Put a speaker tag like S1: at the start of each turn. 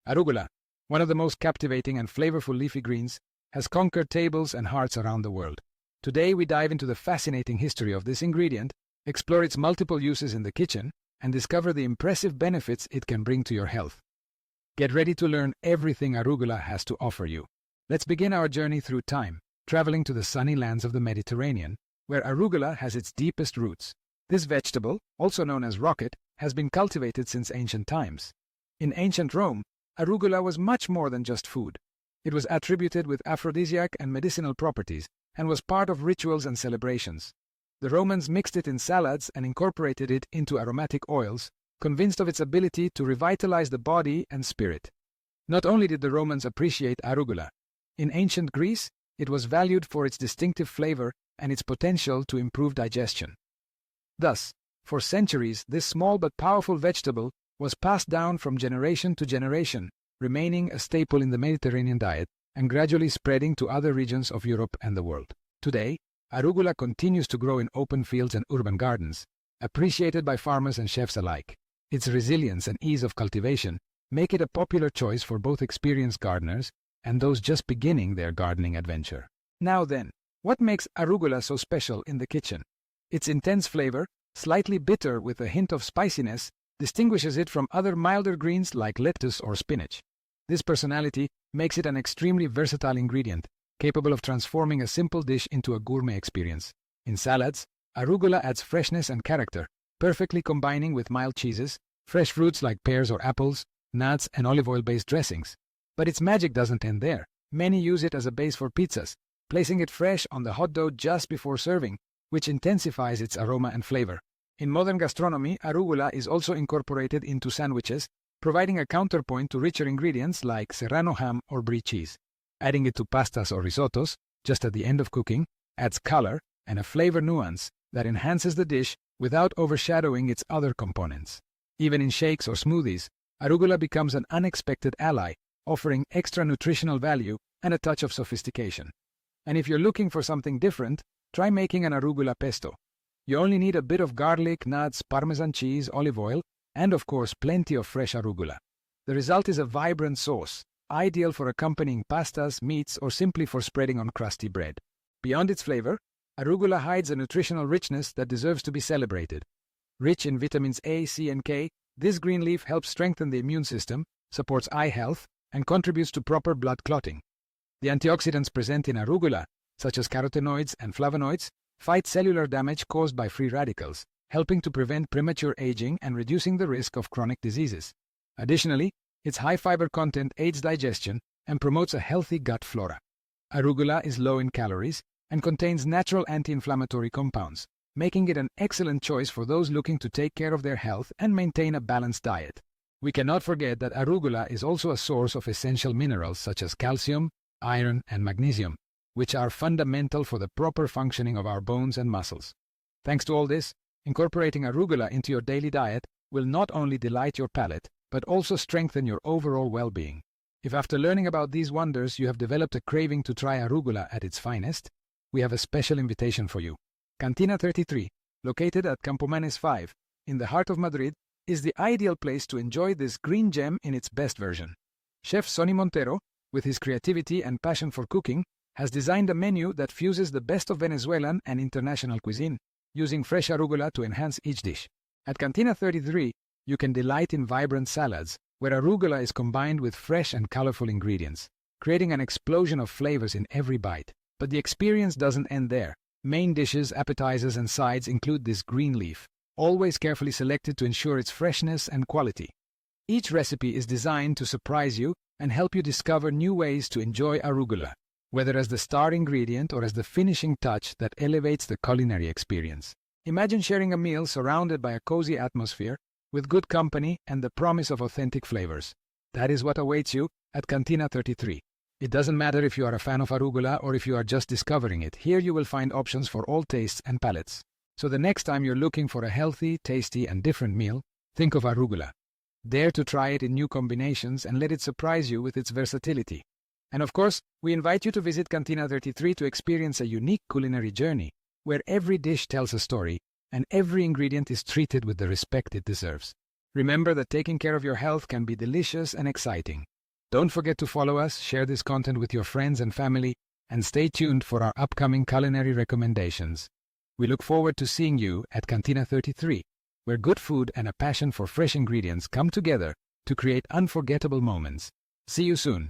S1: Arugula, one of the most captivating and flavorful leafy greens, has conquered tables and hearts around the world. Today we dive into the fascinating history of this ingredient, explore its multiple uses in the kitchen, and discover the impressive benefits it can bring to your health. Get ready to learn everything arugula has to offer you. Let's begin our journey through time, traveling to the sunny lands of the Mediterranean, where arugula has its deepest roots. This vegetable, also known as rocket, has been cultivated since ancient times. In ancient Rome, arugula was much more than just food. It was attributed with aphrodisiac and medicinal properties, and was part of rituals and celebrations. The Romans mixed it in salads and incorporated it into aromatic oils, convinced of its ability to revitalize the body and spirit. Not only did the Romans appreciate arugula, in ancient Greece, it was valued for its distinctive flavor and its potential to improve digestion. Thus, for centuries, this small but powerful vegetable was passed down from generation to generation, remaining a staple in the Mediterranean diet and gradually spreading to other regions of Europe and the world. Today, arugula continues to grow in open fields and urban gardens, appreciated by farmers and chefs alike. Its resilience and ease of cultivation make it a popular choice for both experienced gardeners and those just beginning their gardening adventure. Now then, what makes arugula so special in the kitchen? Its intense flavor, slightly bitter with a hint of spiciness, distinguishes it from other milder greens like lettuce or spinach. This personality makes it an extremely versatile ingredient, capable of transforming a simple dish into a gourmet experience. In salads, arugula adds freshness and character, perfectly combining with mild cheeses, fresh fruits like pears or apples, nuts, and olive oil-based dressings. But its magic doesn't end there. Many use it as a base for pizzas, placing it fresh on the hot dough just before serving, which intensifies its aroma and flavor. In modern gastronomy, arugula is also incorporated into sandwiches, providing a counterpoint to richer ingredients like serrano ham or brie cheese. Adding it to pastas or risottos, just at the end of cooking, adds color and a flavor nuance that enhances the dish without overshadowing its other components. Even in shakes or smoothies, arugula becomes an unexpected ally, offering extra nutritional value and a touch of sophistication. And if you're looking for something different, try making an arugula pesto. You only need a bit of garlic, nuts, Parmesan cheese, olive oil, and of course plenty of fresh arugula. The result is a vibrant sauce, ideal for accompanying pastas, meats, or simply for spreading on crusty bread. Beyond its flavor, arugula hides a nutritional richness that deserves to be celebrated. Rich in vitamins A, C, and K, this green leaf helps strengthen the immune system, supports eye health, and contributes to proper blood clotting. The antioxidants present in arugula, such as carotenoids and flavonoids, fight cellular damage caused by free radicals, helping to prevent premature aging and reducing the risk of chronic diseases. Additionally, its high fiber content aids digestion and promotes a healthy gut flora. Arugula is low in calories and contains natural anti-inflammatory compounds, making it an excellent choice for those looking to take care of their health and maintain a balanced diet. We cannot forget that arugula is also a source of essential minerals such as calcium, iron, and magnesium, which are fundamental for the proper functioning of our bones and muscles. Thanks to all this, incorporating arugula into your daily diet will not only delight your palate, but also strengthen your overall well-being. If after learning about these wonders you have developed a craving to try arugula at its finest, we have a special invitation for you. Cantina 33, located at Campomanes 5, in the heart of Madrid, is the ideal place to enjoy this green gem in its best version. Chef Sonny Montero, with his creativity and passion for cooking, has designed a menu that fuses the best of Venezuelan and international cuisine, using fresh arugula to enhance each dish. At Cantina 33, you can delight in vibrant salads, where arugula is combined with fresh and colorful ingredients, creating an explosion of flavors in every bite. But the experience doesn't end there. Main dishes, appetizers, and sides include this green leaf, always carefully selected to ensure its freshness and quality. Each recipe is designed to surprise you and help you discover new ways to enjoy arugula, whether as the star ingredient or as the finishing touch that elevates the culinary experience. Imagine sharing a meal surrounded by a cozy atmosphere, with good company and the promise of authentic flavors. That is what awaits you at Cantina 33. It doesn't matter if you are a fan of arugula or if you are just discovering it. Here you will find options for all tastes and palates. So the next time you're looking for a healthy, tasty, and different meal, think of arugula. Dare to try it in new combinations and let it surprise you with its versatility. And of course, we invite you to visit Cantina 33 to experience a unique culinary journey, where every dish tells a story and every ingredient is treated with the respect it deserves. Remember that taking care of your health can be delicious and exciting. Don't forget to follow us, share this content with your friends and family, and stay tuned for our upcoming culinary recommendations. We look forward to seeing you at Cantina 33, where good food and a passion for fresh ingredients come together to create unforgettable moments. See you soon.